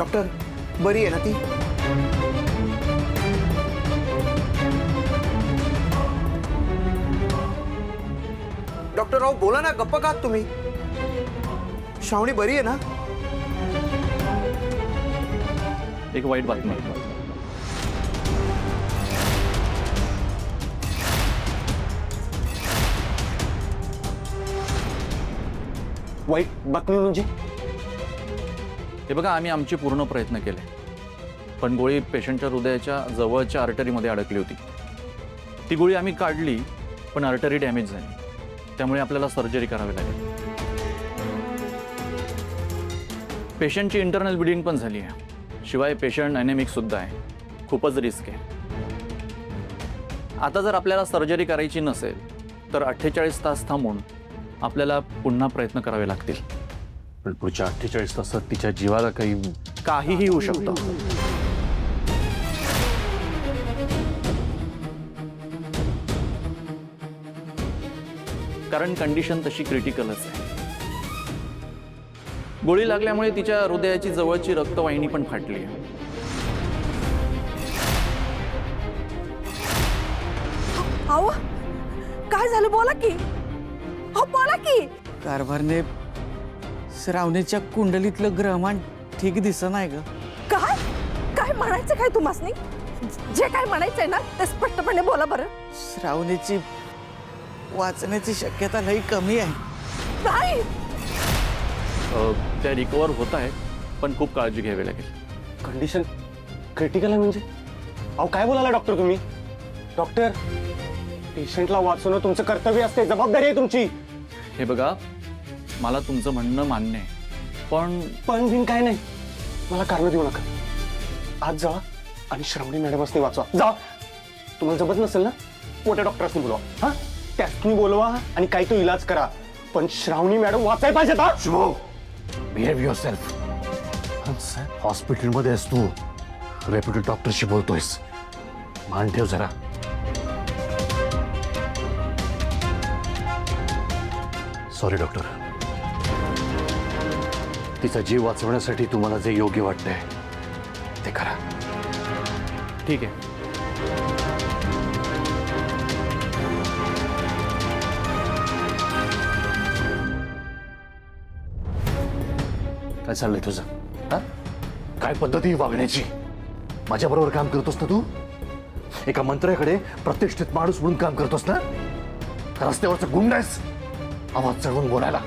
Doctor बरी आहे ना ती? डॉक्टर राव बोला ना, गप्प का आहात तुम्ही? श्रावणी बरी आहे ना? एक वाईट बातमी. वाईट बातमी म्हणजे? हे बघा, आम्ही आमचे पूर्ण प्रयत्न केले, पण गोळी पेशंटच्या हृदयाच्या जवळच्या आर्टरीमध्ये अडकली होती. ती गोळी आम्ही काढली, पण आर्टरी डॅमेज झाली, त्यामुळे आपल्याला सर्जरी करावी लागेल. पेशंटची इंटरनल ब्लिडिंग पण झाली आहे. शिवाय पेशंट ॲनेमिक सुद्धा आहे. खूपच रिस्क आहे. आता जर आपल्याला सर्जरी करायची नसेल तर 48 तास थांबून आपल्याला पुन्हा प्रयत्न करावे लागतील. पण पुढच्या 48 तासात तिच्या जीवाला काहीही होऊ शकतं. कारण कंडिशन तशी क्रिटिकलच आहे. गोळी लागल्यामुळे तिच्या हृदयाची जवळची रक्तवाहिनी पण फाटली आहे. अहो काय झालं बोला की. अहो बोला की. कारभारने श्रावणीच्या कुंडलीतलं ग्रहमान ठीक दिसत नाही ग. काय काय म्हणायचं काय तुम्हासनी? जे काय म्हणायचंय ना ते स्पष्टपणे बोला बरं. श्रावणीची वाचण्याची शक्यता लई कमी आहे. नाही त्या रिकवर होत आहे, पण खूप काळजी घ्यावी लागेल. कंडिशन क्रिटिकल आहे म्हणजे? अहो काय बोलायला डॉक्टर तुम्ही? डॉक्टर, पेशंटला वाचवणं तुमचं कर्तव्य असते, जबाबदारी आहे तुमची. हे बघा, मला तुमचं म्हणणं मान्य आहे, पण बिन काय नाही. मला कारण देऊ नका. आज जा आणि श्रावणी मॅडमसनी वाचवा. जा. तुम्हाला जमत नसेल ना, मोठ्या डॉक्टर्सनी बोलवा. हा, त्यासनी बोलवा आणि काही तो इलाज करा, पण श्रावणी मॅडम वाचायला पाहिजे. आता शुभो, बिहेव युअरसेल्फ. हॉस्पिटलमध्ये आहेस तू, रेप्युटेड डॉक्टरशी बोलतोयस. मान ठेव जरा. सॉरी डॉक्टर, तिचा जीव वाचवण्यासाठी तुम्हाला जे योग्य वाटतंय ते करा. ठीक आहे. काय चाललंय तुझं? हा, काय पद्धती वागण्याची? माझ्याबरोबर काम करतोस ना तू? एका मंत्र्याकडे प्रतिष्ठित माणूस म्हणून काम करतोस ना? रस्त्यावरचा गुंड आहेस, आवाज चढवून बोलायला.